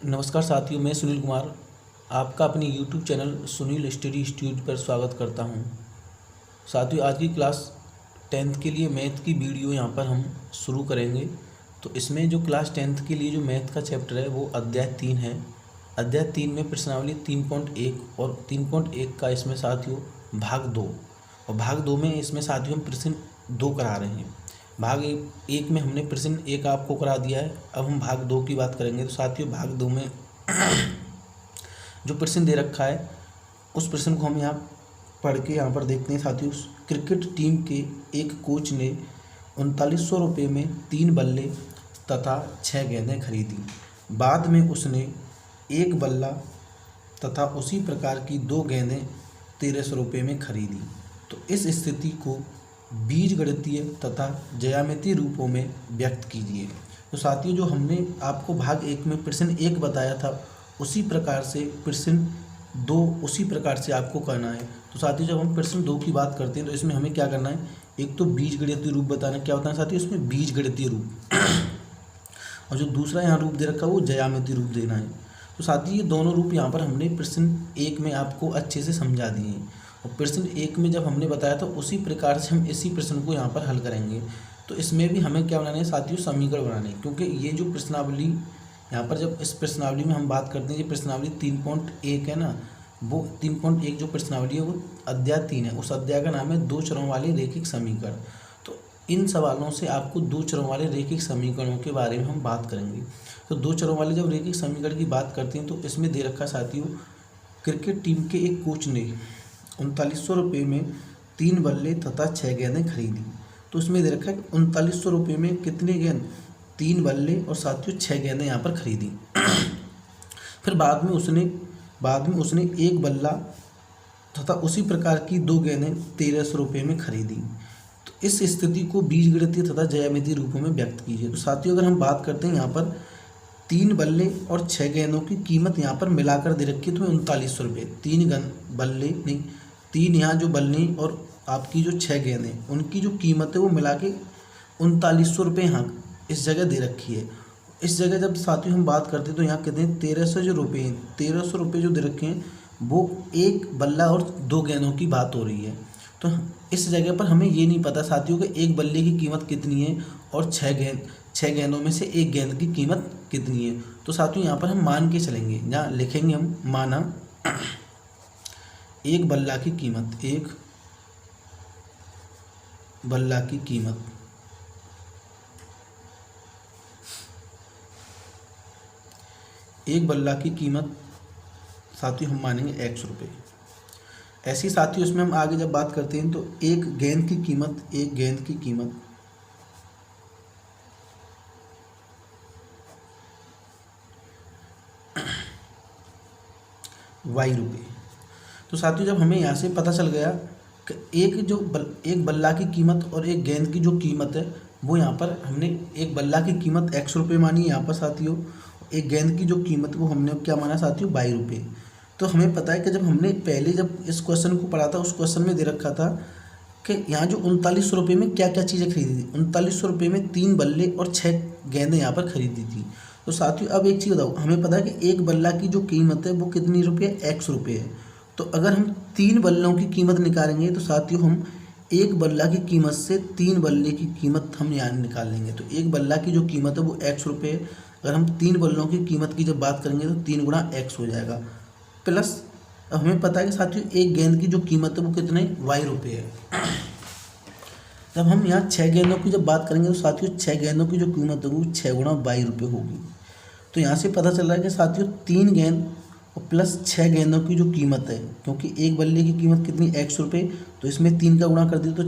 नमस्कार साथियों, मैं सुनील कुमार आपका अपने YouTube channel Sunil study institute पर स्वागत करता हूं। साथियों, आज की क्लास 10th के लिए मैथ की वीडियो यहां पर हम शुरू करेंगे। तो इसमें जो क्लास 10th के लिए जो मैथ का चैप्टर है वो अध्याय 3 है। अध्याय 3 में प्रश्नावली 3.1 और 3.1 का इसमें साथियों भाग 2 और भाग 2 में इसमें साथियों हम प्रश्न 2 करा रहे हैं। भाग एक में हमने प्रश्न 1 आपको करा दिया है। अब हम भाग 2 की बात करेंगे। तो साथियों भाग 2 में जो प्रश्न दे रखा है उस प्रश्न को हम यहाँ पढ़ के यहाँ पर देखते हैं। साथियों, क्रिकेट टीम के एक कोच ने 3900 रुपये में 3 बल्ले तथा 6 गेंदें खरीदी। बाद में उसने एक बल्ला तथा उसी प्रकार की 2 गेंदें 1300 रुपये में खरीदी। तो इस स्थिति को बीजगणितीय तथा ज्यामितीय रूपों में व्यक्त कीजिए। तो साथियों, जो हमने आपको भाग 1 में प्रश्न 1 बताया था उसी प्रकार से प्रश्न 2 उसी प्रकार से आपको करना है। तो साथियों, जब हम प्रश्न 2 की बात करते हैं तो इसमें हमें क्या करना है, एक तो बीजगणितीय रूप बताना। क्या होता है साथियों इसमें बीजगणितीय रूप और जो दूसरा यहाँ रूप दे रखा है वो ज्यामितीय रूप देना है। तो साथियों, ये दोनों रूप यहाँ पर हमने प्रश्न 1 में आपको अच्छे से समझा दिए हैं और प्रश्न 1 में जब हमने बताया था उसी प्रकार से हम इसी प्रश्न को यहाँ पर हल करेंगे। तो इसमें भी हमें क्या बनाना है साथियों, समीकरण बनाने हैं। क्योंकि ये जो प्रश्नावली यहाँ पर जब इस प्रश्नावली में हम बात करते हैं, ये प्रश्नावली 3.1 है ना, वो 3.1 जो प्रश्नावली है वो अध्याय 3 है। उस अध्याय का नाम है 2 चरों वाले रैखिक समीकरण। तो इन सवालों से आपको 2 चरों वाले रैखिक समीकरणों के बारे में हम बात करेंगे। तो 2 चरों वाले जब रैखिक समीकरण की बात करते हैं तो इसमें दे रखा साथियों, क्रिकेट टीम के एक कोच ने 3900 रुपये में 3 बल्ले तथा 6 गेंदें खरीदी। तो उसमें दे रखा है 3900 रुपये में कितने गेंद, 3 बल्ले और साथियों 6 गेंदें यहाँ पर खरीदी। फिर बाद में उसने एक बल्ला तथा उसी प्रकार की 2 गेंदें 1300 रुपये में खरीदी। तो इस स्थिति को बीजगणितीय तथा ज्यामितीय रूपों में व्यक्त कीजिए। तो साथियों, अगर हम बात करते हैं यहाँ पर 3 बल्ले और 6 गेंदों की कीमत यहाँ पर मिलाकर दे रखी है तुम्हें 3900 रुपये। 3 बल्ले नहीं, 3 यहाँ जो बल्ले और आपकी जो 6 गेंदें उनकी जो कीमत है वो मिला के 3900 रुपये यहाँ इस जगह दे रखी है। इस जगह जब साथियों हम बात करते हैं तो यहाँ कहते हैं 1300 जो रुपये हैं, 1300 रुपये जो दे रखे हैं वो एक बल्ला और 2 गेंदों की बात हो रही है। तो इस जगह पर हमें ये नहीं पता साथियों कि एक बल्ले की कीमत कितनी है और 6 गेंदों में से एक गेंद की कीमत कितनी है। तो साथियों यहाँ पर हम मान के चलेंगे, यहाँ लिखेंगे हम माना एक बल्ला की कीमत, एक बल्ला की कीमत साथियों हम मानेंगे X रुपये। ऐसी साथियों इसमें हम आगे जब बात करते हैं तो एक गेंद की कीमत Y रुपये। तो साथियों जब हमें यहाँ से पता चल गया कि एक बल्ला की कीमत और एक गेंद की जो कीमत है वो यहाँ पर हमने एक बल्ला की कीमत X रुपये मानी है यहाँ पर साथियों, एक गेंद की जो कीमत वो हमने क्या माना साथियों Y रुपये। तो हमें पता है कि जब हमने पहले जब इस क्वेश्चन को पढ़ा था उस क्वेश्चन में दे रखा था कि यहाँ जो 3900 रुपये में क्या क्या चीज़ें खरीदी थी। 3900 रुपये में 3 बल्ले और 6 गेंदें यहाँ पर खरीदी थी। तो साथियों अब एक चीज़ बताओ, हमें पता है कि एक बल्ला की जो कीमत है वो कितनी रुपये, X रुपये है। तो अगर हम 3 बल्लों की कीमत निकालेंगे तो साथियों हम एक बल्ला की कीमत से 3 बल्ले की कीमत हम यहाँ निकाल लेंगे। तो एक बल्ला की जो कीमत है वो X रुपये है। अगर हम 3 बल्लों की कीमत की जब बात करेंगे तो 3 गुणा X हो जाएगा। प्लस अब हमें पता है कि साथियों एक गेंद की जो कीमत है वो कितने Y रुपये है। जब हम यहाँ 6 गेंदों की जब बात करेंगे तो साथियों 6 गेंदों की जो कीमत है वो 6 गुणा Y रुपये होगी। तो यहाँ से पता चल रहा है कि साथियों 3 गेंद और प्लस 6 गेंदों की जो कीमत है, क्योंकि एक बल्ले की कीमत कितनी X रुपये, तो इसमें 3 का गुणा कर दिया तो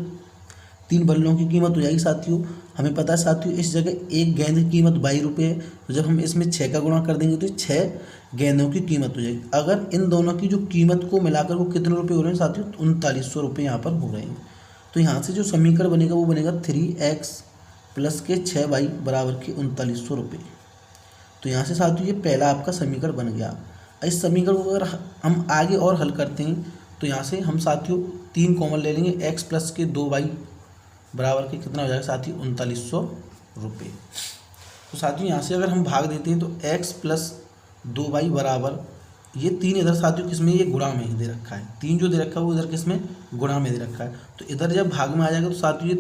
3 बल्लों की कीमत हो जाएगी साथियों। हमें पता है साथियों इस जगह एक गेंद की कीमत Y रुपये है, तो जब हम इसमें 6 का गुणा कर देंगे तो 6 गेंदों की कीमत हो जाएगी। अगर इन दोनों की जो कीमत को मिलाकर वो कितने रुपये हो रहे हैं साथियों, 3900 रुपये यहाँ पर हो रहे हैं। तो यहाँ से जो समीकरण बनेगा वो बनेगा 3x प्लस के 6y बराबर के 3900 रुपये। तो यहाँ से साथियों ये पहला आपका समीकरण बन गया। इस समीकरण को अगर हम आगे और हल करते हैं तो यहाँ से हम साथियों 3 कॉमन ले लेंगे, x प्लस के 2y बराबर के कितना हो जाएगा साथियों 3900 रुपये। तो साथियों यहाँ से अगर हम भाग देते हैं तो x प्लस 2y बराबर, ये 3 इधर साथियों किसमें, ये गुणा में ही दे रखा है, 3 जो दे रखा है वो इधर किसमें, गुणा में दे रखा है। तो इधर जब भाग में आ जाएगा तो साथियों ये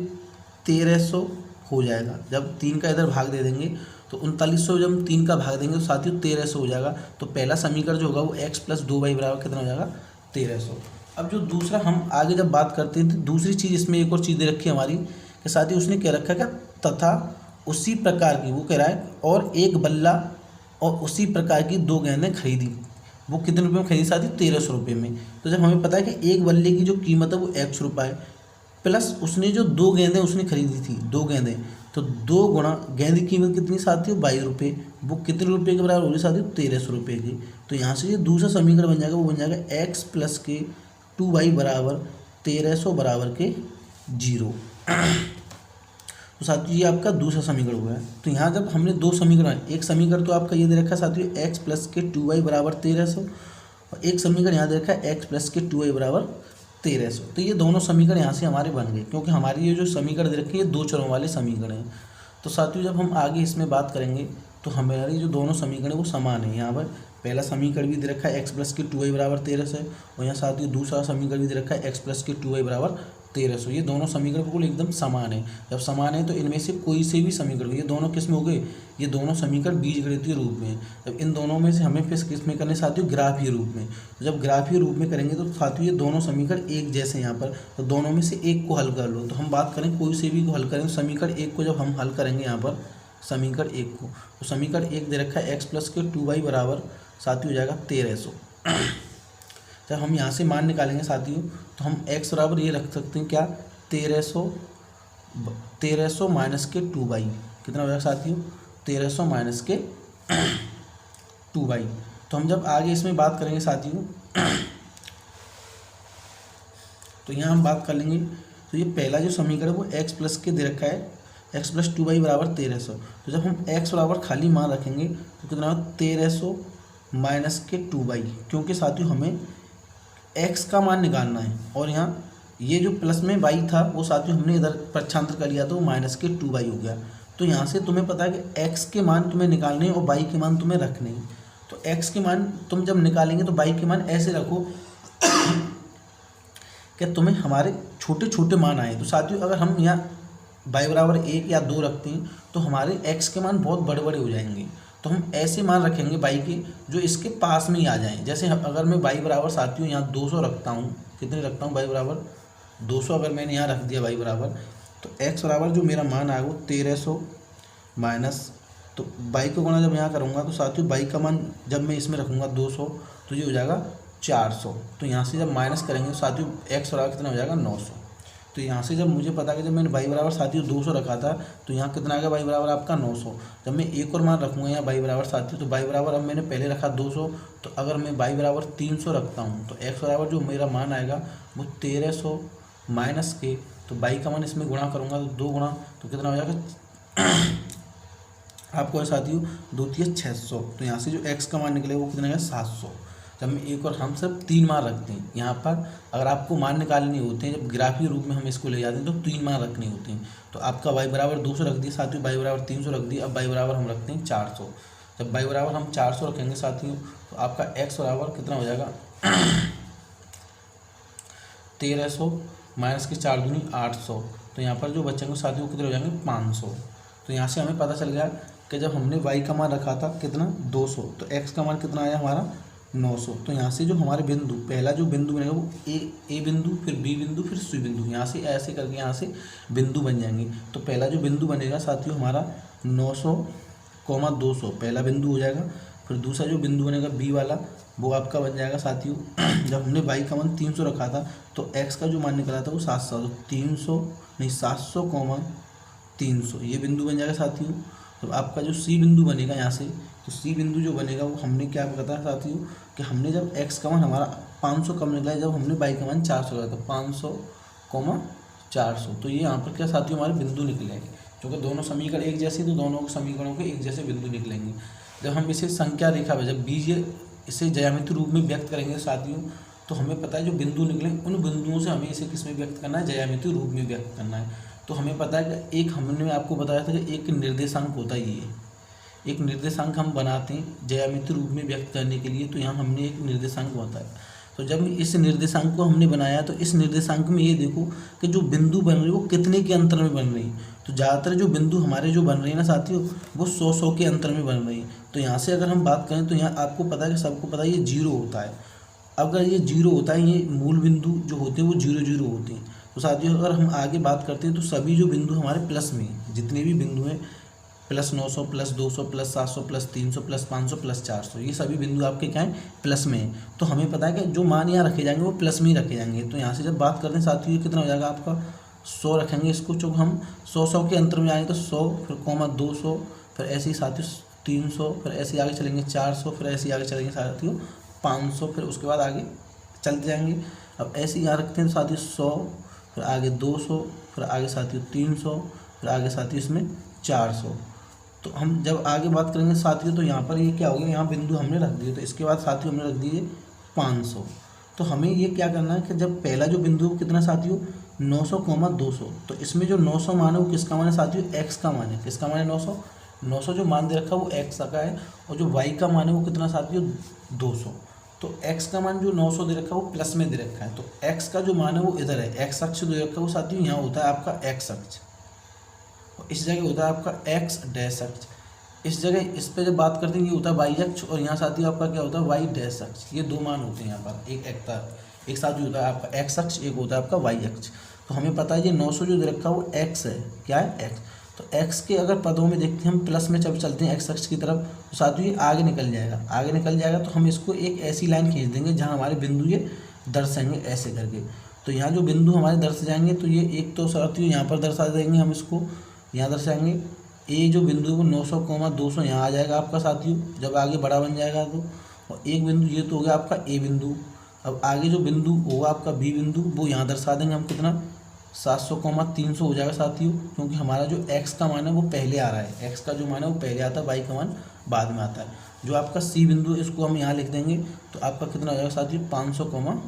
1300 हो जाएगा। जब 3 का इधर भाग दे देंगे तो 3900, जब 3 का भाग देंगे तो साथियों 1300 हो जाएगा। तो पहला समीकरण जो होगा वो x + 2y बराबर कितना हो जाएगा, 1300। अब जो दूसरा हम आगे जब बात करते हैं तो दूसरी चीज़ इसमें एक और चीज़ दे रखी है हमारी कि साथियों उसने कह रखा है क्या, तथा उसी प्रकार की, वो कह रहा है और एक बल्ला और उसी प्रकार की 2 गेंदें खरीदी। वो कितने रुपये में खरीदी साथी, 1300 रुपये में। तो जब हमें पता है कि एक बल्ले की जो कीमत है वो x रुपये है, प्लस उसने जो 2 गेंदें उसने खरीदी थी, 2 गेंदें, तो 2 गुणा गेंद की कीमत कितनी साथियों, 22 रुपये। वो कितने रुपये के बराबर होगी साथियों, 1300 रुपये की। तो यहाँ से ये दूसरा समीकरण बन जाएगा, वो बन जाएगा x + 2y बराबर 1300 बराबर के 0। तो साथियों ये आपका दूसरा समीकरण हुआ है। तो यहाँ जब हमने 2 समीकरण, एक समीकरण तो आपका ये दे रखा है साथियों x + 2y बराबर 1300, और एक समीकरण यहाँ दे रखा है x + 2y बराबर 1300। तो ये दोनों समीकरण यहाँ से हमारे बन गए, क्योंकि हमारी ये जो समीकरण दे रखे हैं ये 2 चरों वाले समीकरण हैं। तो साथियों जब हम आगे इसमें बात करेंगे तो हमारी जो दोनों समीकरण है वो समान है। यहाँ पर पहला समीकरण भी दे रखा है x + 2y बराबर 1300 है, और यहाँ साथियों दूसरा समीकरण भी दे रखा है x + 2y बराबर 1300। ये दोनों समीकरण बिल्कुल एकदम समान है। जब समान है तो इनमें से कोई से भी समीकरण, ये दोनों किस में हो गए, ये दोनों समीकरण बीजगणितीय रूप में। जब इन दोनों में से हमें फिर किस में करने साथियों, ग्राफीय रूप में। तो जब ग्राफीय रूप में करेंगे तो साथियों ये दोनों समीकरण एक जैसे यहाँ पर, तो दोनों में से एक को हल कर लो। तो हम बात करें कोई से भी को हल करें, समीकरण एक को जब हम हल करेंगे यहाँ पर समीकरण एक को, तो समीकरण एक दे रखा है x + 2y बराबर साथियों हो जाएगा 1300। जब हम यहाँ से मान निकालेंगे साथियों तो हम x बराबर ये रख सकते हैं क्या, 1300 माइनस के 2y, कितना हो जाएगा साथियों, 1300 माइनस के 2y। तो हम जब आगे इसमें बात करेंगे साथियों तो यहाँ हम बात कर लेंगे। तो ये पहला जो समीकरण है वो x प्लस के दे रखा है, x + 2y बराबर 1300। तो जब हम x बराबर खाली मान रखेंगे तो कितना होगा, 1300 माइनस के 2y, क्योंकि साथियों हमें x का मान निकालना है। और यहाँ ये जो प्लस में y था वो साथियों हमने इधर प्रक्षांतर कर लिया तो माइनस के 2y हो गया। तो यहाँ से तुम्हें पता है कि x के मान तुम्हें निकालने हैं और y के मान तुम्हें रखने हैं। तो x के मान तुम जब निकालेंगे तो y के मान ऐसे रखो कि तुम्हें हमारे छोटे छोटे मान आए। तो साथियों अगर हम यहाँ y बराबर 1 या 2 रखते हैं तो हमारे x के मान बहुत बड़े बड़े हो जाएंगे। तो हम ऐसे मान रखेंगे y के जो इसके पास में ही आ जाएं। जैसे अगर मैं y बराबर साथियों यहाँ 200 रखता हूँ, कितने रखता हूँ, y बराबर 200 अगर मैंने यहाँ रख दिया y बराबर, तो x बराबर जो मेरा मान आएगा वो 1300 माइनस, तो y को गुणा जब यहाँ करूँगा तो साथियों y का मान जब मैं इसमें रखूँगा 200 तो ये हो जाएगा 400। तो यहाँ से जब माइनस करेंगे तो साथियों x बराबर कितना हो जाएगा, 900। तो यहाँ से जब मुझे पता कि जब मैंने y बराबर साथियों 200 रखा था तो यहाँ कितना आ गया, y बराबर आपका 900। जब मैं एक और मान रखूँगा यहाँ y बराबर साथियों, तो y बराबर अब मैंने पहले रखा 200, तो अगर मैं y बराबर 300 रखता हूँ तो x बराबर जो मेरा मान आएगा वो 1300 माइनस के, तो y का मान इसमें गुणा करूँगा तो 2 गुणा, तो कितना हो जाएगा आपको साथियों 2 × 600। तो यहाँ से जो x का मान निकलेगा वो कितना है, 700। जब हम एक और हम सब 3 मान रखते हैं यहाँ पर, अगर आपको मान निकालने होते हैं जब ग्राफीय रूप में हम इसको ले जाते हैं तो 3 मान रखने होते हैं। तो आपका y बराबर 200 रख दिया साथियों, y बराबर 300 रख दिया, अब y बराबर हम रखते हैं 400। जब y बराबर हम 400 रखेंगे साथियों तो आपका x बराबर कितना हो जाएगा 1300 माइनस के 4 दूनी 800। तो यहाँ पर जो बच्चों साथियों कितने हो जाएंगे, 500। तो यहाँ से हमें पता चल गया कि जब हमने y का मान रखा था कितना 200, तो x का मान कितना आया हमारा 900। तो यहाँ से जो हमारे बिंदु, पहला जो बिंदु बनेगा वो ए बिंदु, फिर बी बिंदु, फिर सी बिंदु, यहाँ से ऐसे करके यहाँ से बिंदु बन जाएंगे। तो पहला जो बिंदु बनेगा साथियों हमारा 900, 200 पहला बिंदु हो जाएगा। फिर दूसरा जो बिंदु बनेगा बी वाला वो आपका बन जाएगा साथियों जब हमने y का मान 300 रखा था तो x का जो मान निकला था वो 700, तो 300 नहीं 700, 300 ये बिंदु बन जाएगा साथियों। तो आपका जो सी बिंदु बनेगा यहाँ से, तो सी बिंदु जो बनेगा वो हमने क्या बताया साथियों कि हमने जब x का मान हमारा 500 कम निकला है, जब हमने y का मान 400 रखा था, 500, 400। तो ये यहाँ पर क्या साथियों हमारे बिंदु निकलेंगे, क्योंकि दोनों समीकरण एक जैसे, तो दोनों समीकरणों के एक जैसे बिंदु निकलेंगे। जब हम इसे संख्या रेखा में जब बीज इसे ज्यामितीय रूप में व्यक्त करेंगे साथियों, तो हमें पता है जो बिंदु निकले उन बिंदुओं से हमें इसे किस में व्यक्त करना है, ज्यामितीय रूप में व्यक्त करना है। तो हमें पता है कि एक हमने आपको बताया था कि एक निर्देशांक होता ही है, एक निर्देशांक हम बनाते हैं ज्यामितीय रूप में व्यक्त करने के लिए, तो यहाँ हमने एक निर्देशांक बताया। तो जब इस निर्देशांक को हमने बनाया तो इस निर्देशांक में ये देखो कि जो बिंदु बन रही है वो कितने के अंतर में बन रही है। तो ज़्यादातर जो बिंदु हमारे जो बन रहे हैं ना साथियों, वो 100 के अंतर में बन रही है। तो यहाँ से अगर हम बात करें तो यहाँ आपको पता है कि सबको पता है ये 0 होता है। अगर ये 0 होता है, ये मूल बिंदु जो होते हैं वो 0 0 होते हैं। तो साथियों अगर हम आगे बात करते हैं तो सभी जो बिंदु हमारे प्लस में हैं, जितने भी बिंदु हैं +900 +200 +700 +300 +500 +400, ये सभी बिंदु आपके क्या हैं, प्लस में हैं। तो हमें पता है कि जो मान यहाँ रखे जाएंगे वो प्लस में ही रखे जाएंगे। तो यहाँ से जब बात करते हैं साथियों ये कितना हो जाएगा आपका 100 रखेंगे इसको, जो हम 100 के अंतर में आएंगे तो 100 फिर कॉमा 200 फिर ऐसे ही साथियों 300 फिर ऐसे ही आगे चलेंगे 400 फिर ऐसे ही आगे चलेंगे साथियों 500 फिर उसके बाद आगे चलते जाएंगे। अब ऐसे ही यहाँ रखते हैं साथियों 100 फिर आगे 200 फिर आगे साथियों 300 फिर आगे साथियों इसमें 400। तो हम जब आगे बात करेंगे साथियों तो यहाँ पर ये क्या हो गया, यहाँ बिंदु हमने रख दिए। तो इसके बाद साथियों हमने रख दिए 500। तो हमें ये क्या करना है कि जब पहला जो बिंदु कितना साथियों 900 कॉमा 200, तो इसमें जो 900 मान है वो किसका मान है साथियों, एक्स का मान है। किसका मान है 900 जो मान दे रखा है वो एक्स का है, और जो वाई का मान है वो कितना साथियों 200। तो एक्स का मान जो 900 दे रखा है वो प्लस में दे रखा है, तो एक्स का जो मान है वो इधर है, एक्स अक्ष दे रखा है वो साथियों यहाँ होता है आपका एक्स अक्ष, इस जगह होता है आपका एक्स डैश अक्ष। इस जगह इस पे जब बात करते हैं ये होता है वाई अक्ष, और यहाँ साथियों आपका क्या होता है वाई डैश अक्ष। ये दो मान होते हैं यहाँ पर, एक साथ जो होता है आपका एक्स अक्ष, एक होता है आपका वाई अक्ष। तो हमें पता है ये 900 जो दे रखा है वो एक्स है, क्या है एक्स। तो एक्स के अगर पदों में देखते हैं हम प्लस में जब चलते हैं एक्स अक्ष की तरफ, तो साथियों ये आगे निकल जाएगा। तो हम इसको एक ऐसी लाइन खींच देंगे जहाँ हमारे बिंदु ये दर्शाएंगे ऐसे करके। तो यहाँ जो बिंदु हमारे दर्श जाएंगे तो ये एक तो साथियों यहाँ पर दर्शा देंगे, हम इसको यहाँ दर्शाएंगे। ए जो बिंदु को 900 कॉमा 200 यहाँ आ जाएगा आपका साथियों, जब आगे बड़ा बन जाएगा तो। और एक बिंदु ये तो हो गया आपका ए बिंदु। अब आगे जो बिंदु होगा आपका बी बिंदु, वो यहाँ दर्शा देंगे हम कितना 700 कॉमा 300 हो जाएगा साथियों, क्योंकि हमारा जो एक्स का मान है वो पहले आ रहा है, एक्स का जो मान है वो पहले आता है, वाई का मान बाद में आता है। जो आपका सी बिंदु इसको हम यहाँ लिख देंगे, तो आपका कितना हो जाएगा साथियों 500 कॉमा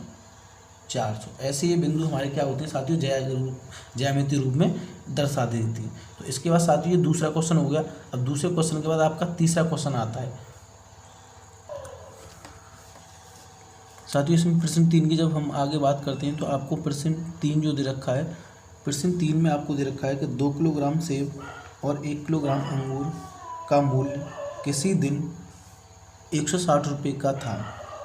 400। ऐसे ये बिंदु हमारे क्या होते हैं साथियों ज्यामितीय रूप में दर्शा देती हैं। तो इसके बाद साथियों ये दूसरा क्वेश्चन हो गया। अब दूसरे क्वेश्चन के बाद आपका तीसरा क्वेश्चन आता है साथियों। इसमें प्रश्न 3 की जब हम आगे बात करते हैं तो आपको प्रश्न 3 जो दे रखा है, प्रश्न 3 में आपको दे रखा है कि 2 किलोग्राम सेब और 1 किलोग्राम अंगूर का मूल्य किसी दिन 160 रुपये का था,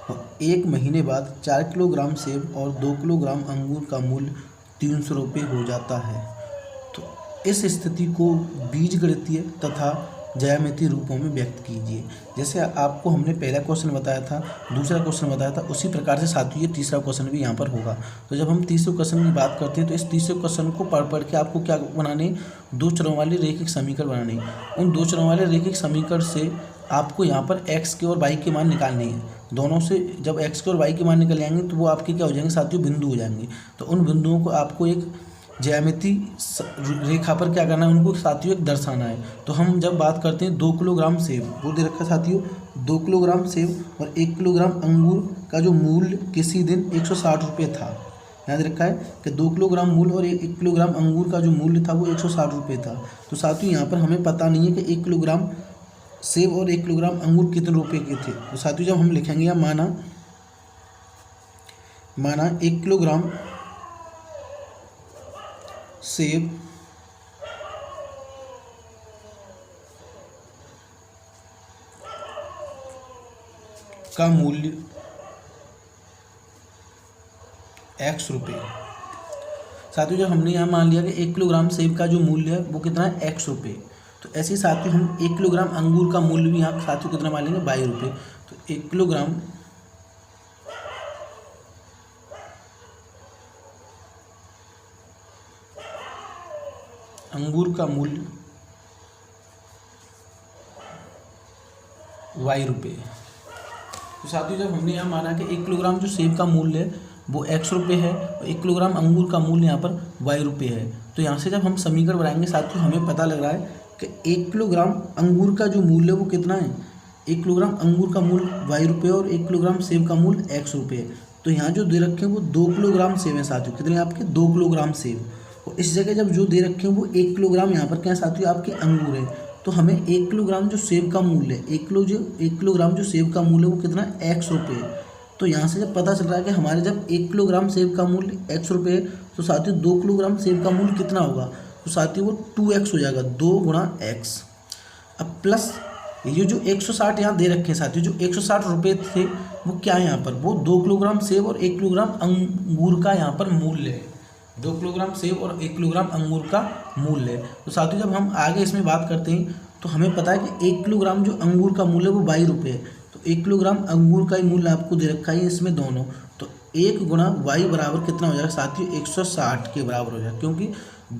और 1 महीने बाद 4 किलोग्राम सेब और 2 किलोग्राम अंगूर का मूल्य 300 रुपये हो जाता है। तो इस स्थिति को बीजगणितीय तथा ज्यामितीय रूपों में व्यक्त कीजिए। जैसे आपको हमने पहला क्वेश्चन बताया था, दूसरा क्वेश्चन बताया था, उसी प्रकार से साथियों ये तीसरा क्वेश्चन भी यहाँ पर होगा। तो जब हम तीसरे क्वेश्चन की बात करते हैं तो इस तीसरे क्वेश्चन को पढ़ के आपको क्या बनाने, 2 चरों वाले रैखिक समीकरण बनाने। उन 2 चरों वाले रैखिक समीकरण से आपको यहाँ पर एक्स के और वाई के मान निकालने हैं। दोनों से जब एक्स के और वाई के मान निकल जाएंगे तो वो आपके क्या हो जाएंगे साथियों, बिंदु हो जाएंगे। तो उन बिंदुओं को आपको एक ज्यामितीय रेखा पर क्या करना है, उनको साथियों एक दर्शाना है। तो हम जब बात करते हैं 2 किलोग्राम सेब, वो दे रखा है साथियों 2 किलोग्राम सेब और 1 किलोग्राम अंगूर का जो मूल्य किसी दिन 160 रुपये था। यहाँ दे रखा है कि 2 किलोग्राम मूल्य और 1 किलोग्राम अंगूर का जो मूल्य था वो 160 रुपये था। तो साथियों यहाँ पर हमें पता नहीं है कि 1 किलोग्राम सेब और 1 किलोग्राम अंगूर कितने रुपये के थे। तो साथियों जब हम लिखेंगे या माना 1 किलोग्राम सेब का मूल्य x रुपये। साथियों जब हमने यहाँ मान लिया कि 1 किलोग्राम सेब का जो मूल्य है वो कितना है x रुपये, तो ऐसे ही साथियों हम 1 किलोग्राम अंगूर का मूल्य भी यहाँ साथियों कितना मान लेंगे 22 रुपये। तो 1 किलोग्राम अंगूर का मूल्य y रुपये। तो साथियों जब हमने यहाँ माना कि 1 किलोग्राम जो सेब का मूल्य है वो x रुपये है और 1 किलोग्राम अंगूर का मूल्य यहाँ पर y रुपये है, तो यहाँ से जब हम समीकरण बनाएंगे साथियों हमें पता लग रहा है कि 1 किलोग्राम अंगूर का जो मूल्य है वो कितना है, 1 किलोग्राम अंगूर का मूल्य y रुपये और 1 किलोग्राम सेब का मूल्य x रुपये है। तो यहाँ जो दे रखे हैं वो 2 किलोग्राम सेब है साथियों, कितने आपके 2 किलोग्राम सेब। और इस जगह जब जो दे रखे हैं वो 1 किलोग्राम यहाँ पर क्या है साथियों आपके अंगूर है। तो तो हमें 1 किलोग्राम जो सेब का मूल्य है, 1 किलोग्राम जो सेब का मूल्य है वो कितना है, ₹X। तो यहाँ से जब पता चल रहा है कि हमारे जब 1 किलोग्राम सेब का मूल्य ₹X है, तो साथियों 2 किलोग्राम सेब का मूल्य कितना होगा, तो साथियों वो 2x हो जाएगा, 2 गुणा x। अब प्लस ये जो 160 यहाँ दे रखे हैं साथियों, जो ₹160 थे वो क्या है यहाँ पर, वो 2 किलोग्राम सेब और 1 किलोग्राम अंगूर का यहाँ पर मूल्य है। 2 किलोग्राम सेब और 1 किलोग्राम अंगूर का मूल्य है। तो साथियों जब हम आगे इसमें बात करते हैं तो हमें पता है कि 1 किलोग्राम जो अंगूर का मूल्य है वो ₹22 है। तो 1 किलोग्राम अंगूर का ही मूल्य आपको दे रखा है इसमें दोनों, तो 1 गुणा y बराबर कितना हो जाएगा साथियों, 160 के बराबर हो जाएगा, क्योंकि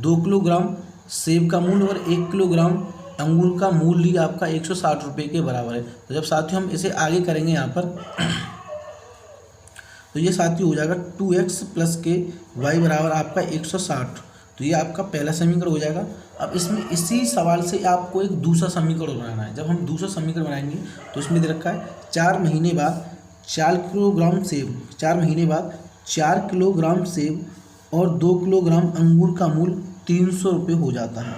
2 किलोग्राम सेब का मूल्य और 1 किलोग्राम अंगूर का मूल्य आपका ₹160 के बराबर है। तो जब साथियों हम इसे आगे करेंगे यहाँ पर तो ये साथियों हो जाएगा 2x प्लस के y बराबर आपका 160। तो ये आपका पहला समीकरण हो जाएगा। अब इसमें इसी सवाल से आपको एक दूसरा समीकरण बनाना है। जब हम दूसरा समीकरण बनाएंगे तो इसमें दे रखा है 4 महीने बाद 4 किलोग्राम सेब, 4 महीने बाद 4 किलोग्राम सेब और 2 किलोग्राम अंगूर का मूल्य ₹300 हो जाता है।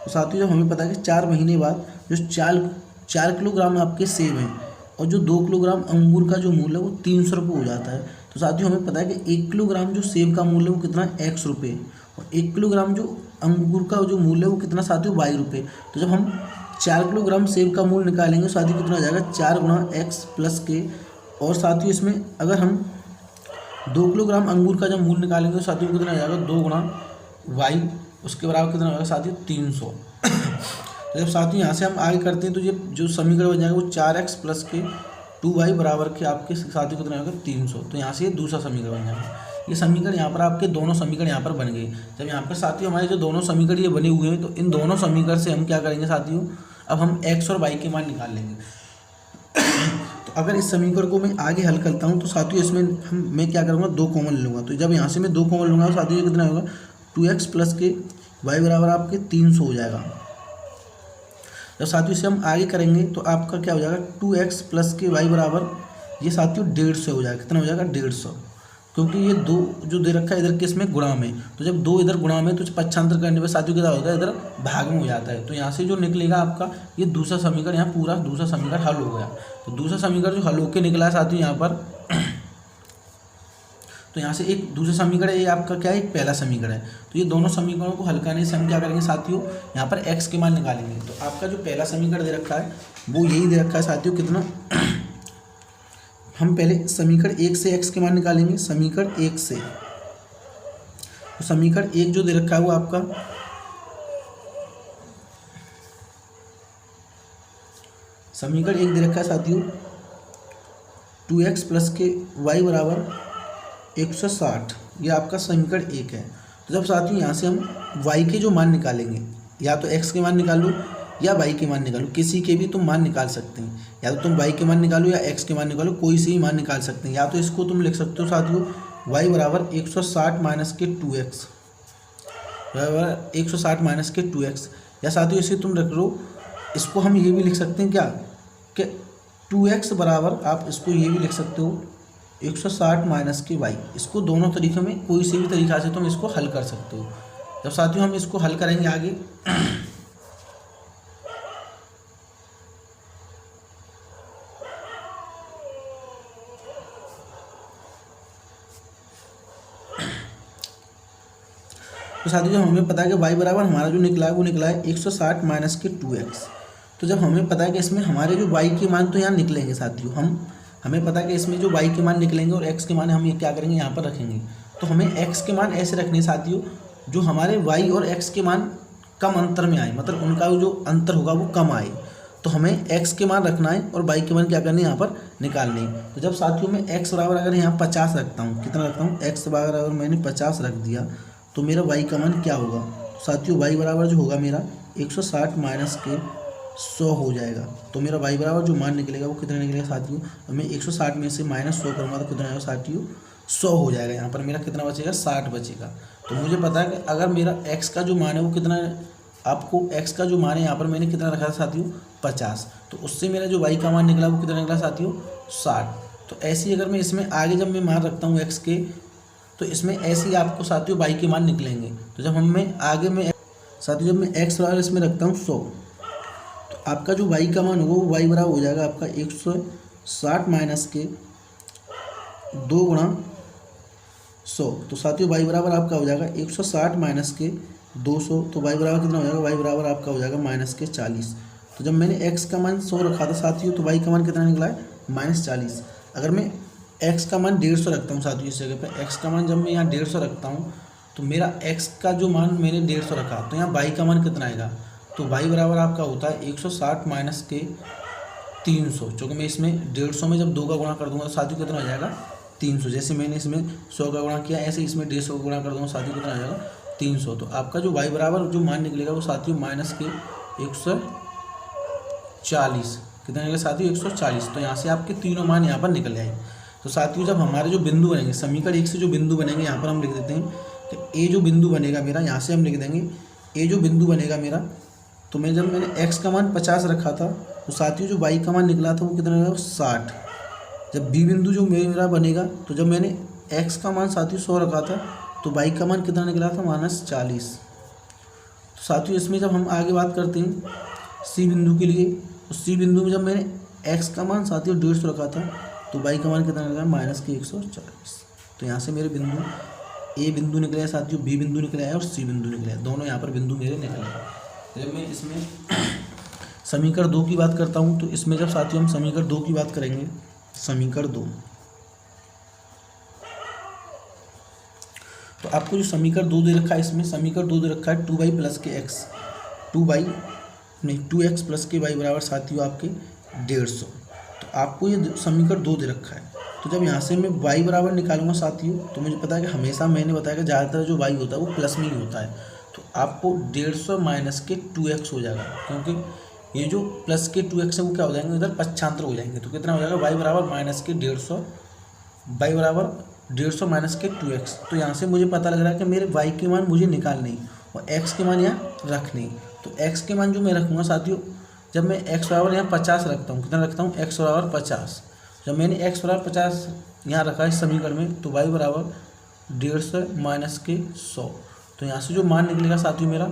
तो साथियों जब हमें पता है कि 4 महीने बाद जो 4 किलोग्राम आपके सेब हैं और जो 2 किलोग्राम अंगूर का जो मूल्य है वो ₹300 हो जाता है। तो साथियों हमें पता है कि 1 किलोग्राम जो सेब का मूल्य है वो कितना है, ₹X, और 1 किलोग्राम जो अंगूर का जो मूल्य है वो कितना साथियों, ₹22। तो जब हम 4 किलोग्राम सेब का मूल्य निकालेंगे साथियों कितना हो जाएगा, 4 गुणा x प्लस के, और साथियों इसमें अगर हम 2 किलोग्राम अंगूर का जब मूल्य निकालेंगे तो साथियों कितना हो जाएगा, 2 गुणा y, उसके बराबर कितना हो जाएगा साथियों, 300। तो जब साथियों यहाँ से हम आगे करते हैं तो ये जो समीकरण बन जाएगा वो 4x प्लस के 2y बराबर के आपके साथियों कितना होगा, 300। तो यहाँ से ये दूसरा समीकरण बन जाएगा। ये समीकरण यहाँ पर आपके दोनों समीकरण यहाँ पर बन गए। जब यहाँ पर साथियों हमारे जो दोनों समीकरण ये बने हुए हैं तो इन दोनों समीकरण से हम क्या करेंगे साथियों, अब हम x और y के मान निकाल लेंगे। तो अगर इस समीकरण को मैं आगे हल करता हूँ तो साथियों इसमें मैं क्या करूँगा, 2 कॉमन लूँगा। तो जब यहाँ से मैं 2 कॉमन लूँगा तो साथियों कितना होगा, 2x प्लस के y बराबर आपके 300 हो जाएगा। जब साथियों इसे हम आगे करेंगे तो आपका क्या हो जाएगा, 2x प्लस के y बराबर ये साथियों 150 हो जाएगा। कितना हो जाएगा, 150, क्योंकि ये 2 जो दे रखा है इधर किस में, गुणा में। तो जब 2 इधर गुणा में तो पक्षांतर करने पर साथियों क्या होता है, इधर भाग में हो जाता है। तो यहाँ से जो निकलेगा आपका ये दूसरा समीकरण, यहाँ पूरा दूसरा समीकरण हल हो गया। तो दूसरा समीकरण जो हल होकर निकला है साथियों यहाँ पर, तो यहाँ से एक दूसरा समीकरण ये आपका क्या है, एक पहला समीकरण है। तो ये दोनों समीकरणों को हल करने से हम क्या करेंगे साथियों, यहाँ पर x के मान निकालेंगे। तो आपका जो पहला समीकरण दे रखा है वो यही दे रखा है साथियों, कितना हम पहले समीकरण 1 से x के मान निकालेंगे। समीकरण 1 से, तो समीकरण 1 जो दे रखा है वो आपका समीकरण 1 दे रखा है साथियों 2x प्लस के y बराबर 160। ये आपका समीकरण 1 है। तो जब साथियों यहाँ से हम y के जो मान निकालेंगे, या तो x के मान निकालो या y के मान निकालो, किसी के भी तुम मान निकाल सकते हैं। या तो तुम y के मान निकालो या x के मान निकालो, कोई से ही मान निकाल सकते हैं। या तो इसको तुम लिख सकते हो साथियों y बराबर 160 माइनस के 2x, बराबर 160 माइनस के 2x। या साथियों इसे तुम रख लो, इसको हम ये भी लिख सकते हैं क्या, कि 2x बराबर आप इसको ये भी लिख सकते हो 160 माइनस के y। इसको दोनों तरीक़ों में कोई से भी तरीक़ा से तुम इसको हल कर सकते हो। जब साथियों हम इसको हल करेंगे आगे तो साथियों जब हमें पता है कि y बराबर हमारा जो निकला है वो निकला है 160 माइनस के 2x। तो जब हमें पता है कि इसमें हमारे जो y के मान तो यहाँ निकलेंगे साथियों, हमें पता है कि इसमें जो y के मान निकलेंगे और x के मान हम ये क्या करेंगे, यहाँ पर रखेंगे। तो हमें x के मान ऐसे रखने साथियों जो हमारे y और x के मान कम अंतर में आए, मतलब उनका जो अंतर होगा वो कम आए। तो हमें x के मान रखना है और y के मान क्या करने यहाँ पर निकालने हैं। तो जब साथियों मैं x बराबर अगर यहाँ 50 रखता हूँ, कितना रखता हूँ, x बराबर अगर मैंने 50 रख दिया तो मेरा y का मान क्या होगा साथियों, y बराबर जो होगा मेरा 160 माइनस के 100 हो जाएगा। तो मेरा y बराबर जो मान निकलेगा वो कितना निकलेगा साथियों, तो मैं 160 में से -100 करूँगा तो कितना आएगा साथियों, 100 हो जाएगा। यहाँ पर मेरा कितना बचेगा, 60 बचेगा। तो मुझे पता है कि अगर मेरा x का जो मान है वो कितना है, आपको x का जो मान है यहाँ पर मैंने कितना रखा था साथियों, 50। तो उससे मेरा जो y का मान निकला वो कितना निकला साथियों, 60। तो ऐसे ही अगर मैं इसमें आगे जब मैं मान रखता हूँ x के, तो इसमें ऐसे ही आपको साथियों y के मान निकलेंगे। तो जब हम मैं आगे में साथियों जब मैं x बराबर इसमें रखता हूँ 100, आपका जो y का मान होगा वो y बराबर हो जाएगा आपका 160 माइनस के 2 गुणा 100। तो साथियों y बराबर आपका हो जाएगा 160 माइनस के 200। तो y बराबर कितना हो जाएगा, y बराबर आपका हो जाएगा -40। तो जब मैंने x का मान 100 रखा था साथियों, तो y का मान कितना निकला है -40। अगर मैं x का मान 150 रखता हूँ साथियों, इस जगह पे x का मान जब मैं यहाँ 150 रखता हूँ तो मेरा x का जो मान मैंने 150 रखा, तो यहाँ y का मान कितना आएगा, तो y बराबर आपका होता है 160 माइनस के 300। चूँकि मैं इसमें 150 में जब 2 का गुणा कर दूंगा तो साथियों कितना हो जाएगा 300। जैसे मैंने इसमें 100 का गुणा किया, ऐसे इसमें 150 का गुणा कर दूंगा साथियों कितना हो जाएगा 300। तो आपका जो y बराबर जो मान निकलेगा वो साथियों माइनस के 140 कितना निकलेगा साथियों 140। तो यहाँ से आपके तीनों मान यहाँ पर निकल आए। तो साथियों जब हमारे जो बिंदु बनेंगे समीकरण 1 से जो बिंदु बनेंगे यहाँ पर हम लिख देते हैं कि ए जो बिंदु बनेगा मेरा, यहाँ से हम लिख देंगे ए जो बिंदु बनेगा मेरा, तो जब मैंने x का मान 50 रखा था तो साथियों जो y का मान निकला था वो कितना निकला 60। जब b बिंदु जो मेरा बनेगा, तो जब मैंने x का मान साथियों 100 रखा था तो y का मान कितना निकला था -40। तो साथियों इसमें जब हम आगे बात करते हैं c बिंदु के लिए, तो c बिंदु में जब मैंने x का मान साथियों 150 रखा था तो y का मान कितना निकला -140। तो यहाँ से मेरे बिंदु a बिंदु निकले हैं साथियों, b बिंदु निकले हैं और c बिंदु निकले हैं, दोनों यहाँ पर बिंदु मेरे निकले हैं। जब मैं इसमें समीकरण 2 की बात करता हूँ, तो इसमें जब साथियों हम समीकरण 2 की बात करेंगे, समीकरण 2, तो आपको जो समीकरण 2 दे रखा है, इसमें समीकरण 2 दे रखा है 2y प्लस के x 2x प्लस के y बराबर साथियों आपके 150। तो आपको ये समीकरण 2 दे रखा है। तो जब यहाँ से मैं y बराबर निकालूंगा साथियों, तो मुझे पता है कि हमेशा मैंने बताया कि ज़्यादातर जो y होता है वो प्लस में ही होता है। तो आपको 150 माइनस के 2x हो जाएगा, क्योंकि ये जो प्लस के 2x है वो क्या हो जाएंगे, इधर पक्षांतर हो जाएंगे। तो कितना हो जाएगा y बराबर माइनस के 150, y बराबर 150 माइनस के 2x। तो यहाँ से मुझे पता लग रहा है कि मेरे y के मान मुझे निकालने ही और x के मान यहाँ रखने। तो x के मान जो मैं रखूँगा साथियों, जब मैं x बराबर यहाँ 50 रखता हूँ, कितना रखता हूँ x बराबर 50। जब मैंने x बराबर 50 यहाँ रखा है समीकरण में, तो y बराबर 150 माइनस के 100। तो यहाँ से जो मान निकलेगा साथियों मेरा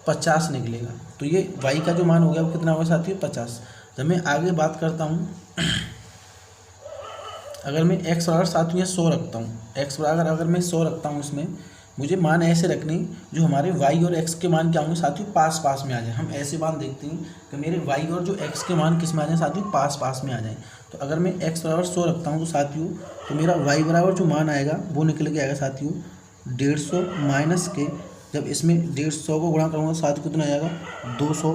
50 निकलेगा। तो ये y का जो मान हो गया वो कितना होगा साथियों 50। जब मैं आगे बात करता हूँ, अगर मैं x बराबर साथियों यहाँ 100 रखता हूँ, x बराबर अगर मैं 100 रखता हूँ, इसमें मुझे मान ऐसे रखने जो हमारे y और x के मान क्या होंगे साथियों पास पास में आ जाए। हम ऐसे मान देखते हैं कि मेरे y और जो x के मान किस में आ जाए साथियों पास पास में आ जाए। तो अगर मैं x बराबर 100 रखता हूँ तो साथियों तो मेरा y बराबर जो मान आएगा वो निकल के आएगा साथियों 150 माइनस के, जब इसमें 150 को गुणा करूँगा साथियों कितना आ जाएगा 200।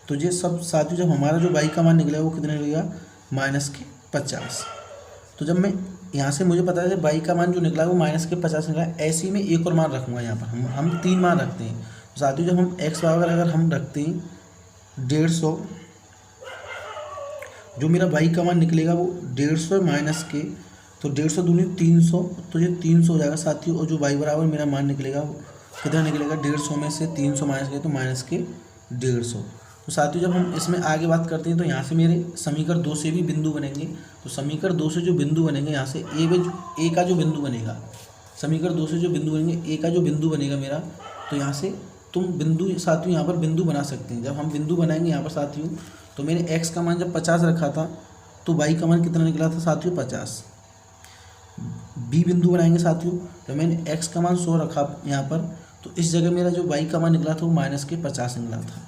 तो ये सब साथियों जब हमारा जो y का मान निकलेगा वो कितना निकलेगा -50। तो जब मैं यहाँ से मुझे पता है y का मान जो निकला वो -50 निकला। ऐसे ही मैं एक और मान रखूँगा, यहाँ पर हम 3 मान रखते हैं। तो साथियों जब हम x बराबर अगर हम रखते हैं 150, जो मेरा y का मान निकलेगा वो 150 माइनस के, तो 150 दूनी 300, तो ये 300 हो जाएगा साथियों। और जो y बराबर मेरा मान निकलेगा वो कितना निकलेगा 150 में से 300 माइनस के, तो माइनस के 150। तो साथियों जब हम इसमें आगे बात करते हैं तो यहाँ से मेरे समीकरण 2 से भी बिंदु बनेंगे। तो समीकरण 2 से जो बिंदु बनेंगे, यहाँ से ए का जो बिंदु बनेगा, समीकरण 2 से जो बिंदु बनेंगे, ए का जो बिंदु बनेगा मेरा, तो यहाँ से तुम बिंदु साथियों यहाँ पर बिंदु बना सकते हैं। जब हम बिंदु बनाएंगे यहाँ पर साथियों, तो मैंने x का मान जब 50 रखा था तो y का मान कितना निकला था साथियों 50। b बिंदु बनाएंगे साथियों, जब मैंने x का मान 100 रखा यहाँ पर, तो इस जगह मेरा जो y का मान निकला था वो -50 निकला था।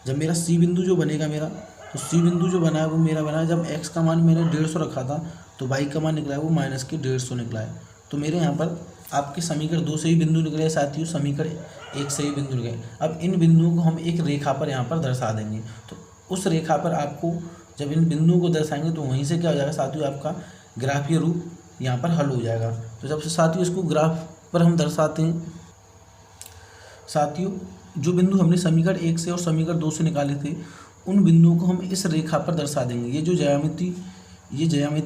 जब मेरा c बिंदु जो बनेगा मेरा, तो c बिंदु जो बना है वो मेरा बना है जब x का मान मैंने 150 रखा था तो y का मान निकला है वो -150 निकला है। तो मेरे यहाँ पर आपके समीकरण 2 से ही बिंदु निकले साथियों, समीकरण 1 से ही बिंदु निकले। अब इन बिंदुओं को हम एक रेखा पर यहाँ पर दर्शा देंगे। तो उस रेखा पर आपको जब इन बिंदुओं को दर्शाएंगे तो वहीं से क्या हो जाएगा साथियों, आपका ग्राफीय रूप यहाँ पर हल हो जाएगा। तो जब से साथियों इसको ग्राफ पर हम दर्शाते हैं साथियों, जो बिंदु हमने समीकरण 1 से और समीकरण 2 से निकाले थे उन बिंदुओं को हम इस रेखा पर दर्शा देंगे। ये जो ज्यामिति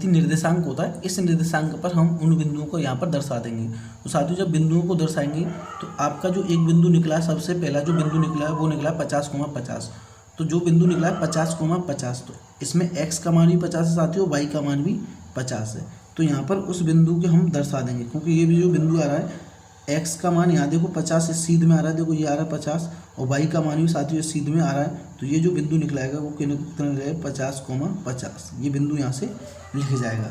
निर्देशांक होता है, इस निर्देशांक पर हम उन बिंदुओं को यहाँ पर दर्शा देंगे। तो साथियों जब बिंदुओं को दर्शाएंगे तो आपका जो एक बिंदु निकला है, सबसे पहला जो बिंदु निकला है वो निकला है 50,50। तो जो बिंदु निकला है 50,50, तो इसमें x का मान भी 50 है साथियों, y का मान भी 50 है। तो यहाँ पर उस बिंदु के हम दर्शा देंगे, क्योंकि ये भी जो बिंदु आ रहा है x का मान यहाँ देखो 50 से सीध में आ रहा है, देखो ये आ रहा है 50 और y का मान भी साथियों सीध में आ रहा है, तो ये जो बिंदु निकलाएगा वो कितना रहेगा 50,50। ये बिंदु यहाँ से लिख जाएगा।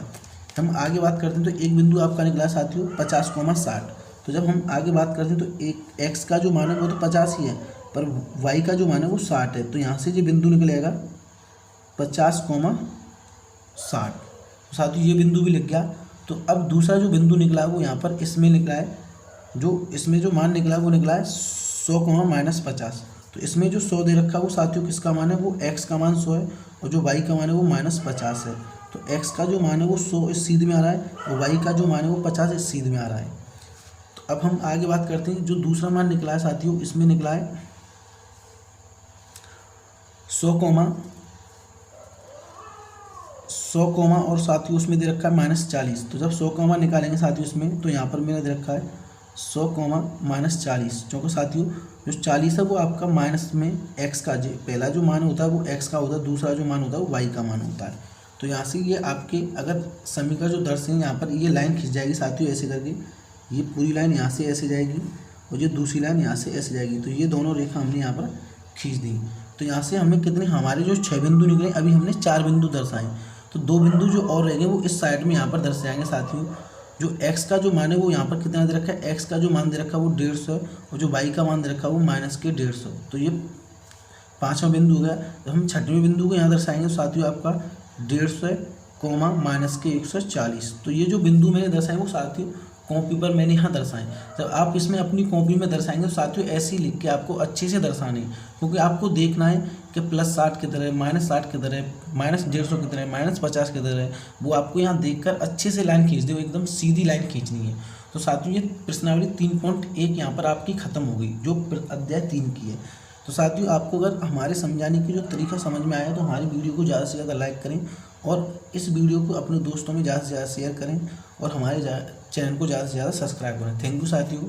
हम आगे बात करते हैं तो एक बिंदु आपका निकला साथियों 50,60। तो जब हम आगे बात करते हैं तो एक x का जो मान है वो तो 50 ही है, पर y का जो मान है वो 60 है। तो यहाँ से जो बिंदु निकलेगा 50,60। तो साथियों ये बिंदु भी लिख गया। तो अब दूसरा जो बिंदु निकला है वो यहाँ पर इसमें निकला है, जो इसमें जो मान निकला है वो निकला है 100,-50। तो इसमें जो 100 दे रखा है वो साथियों किसका मान है, वो x का मान 100 है, और जो y का मान है वो -50 है। तो x का जो मान है वो 100 इस सीध में आ रहा है, और y का जो मान है वो 50 इस सीध में आ रहा है। तो अब हम आगे बात करते हैं, जो दूसरा मान निकला है साथियों इसमें निकला है 100, और साथियों उसमें दे रखा है -40। तो जब 100, निकालेंगे साथियों इसमें, तो यहाँ पर मैंने दे रखा है 100, क्योंकि साथियों जो 40 है वो आपका माइनस में x का जो पहला जो मान होता है वो x का होता है, दूसरा जो मान होता है वो y का मान होता है। तो यहाँ से ये आपके अगर समीकरण जो दर्शाएंगे यहाँ पर ये लाइन खिंच जाएगी साथियों ऐसे करके, ये पूरी लाइन यहाँ से ऐसे जाएगी और ये दूसरी लाइन यहाँ से ऐसे जाएगी। तो ये दोनों रेखा हमने यहाँ पर खींच दी। तो यहाँ से हमें कितने, हमारे जो 6 बिंदु निकले, अभी हमने 4 बिंदु दर्शाए, तो 2 बिंदु जो और रह गए वो इस साइड में यहाँ पर दर्शाएंगे साथियों। जो x का जो मान है वो यहाँ पर कितना दे रखा है, x का जो मान दे रखा है वो 150 है, और जो y का मान दे रखा है वो -150। तो ये 5वां बिंदु हो गया। तो हम 6वें बिंदु को यहाँ दर्शाएंगे साथियों आपका 150 है, -140। तो ये जो बिंदु मैंने दर्शाए वो साथियों कॉपी पर मैंने यहाँ दर्शाएं। जब आप इसमें अपनी कॉपी में दर्शाएंगे तो साथियों ऐसे ही लिख के आपको अच्छे से दर्शाने, क्योंकि आपको देखना है कि +60 किधर है, -60 किधर है, -150 किधर है, -50 किधर है, वो आपको यहाँ देखकर अच्छे से लाइन खींच दे, एकदम सीधी लाइन खींचनी है। तो साथियों ये प्रश्नावली 3.1 यहाँ पर आपकी ख़त्म हो गई, जो अध्याय 3 की है। तो साथियों आपको अगर हमारे समझाने की जो तरीका समझ में आया तो हमारी वीडियो को ज़्यादा से ज़्यादा लाइक करें, और इस वीडियो को अपने दोस्तों में ज़्यादा से ज़्यादा शेयर करें, और हमारे चैनल को ज़्यादा से ज़्यादा सब्सक्राइब करें। थैंक यू साथियों।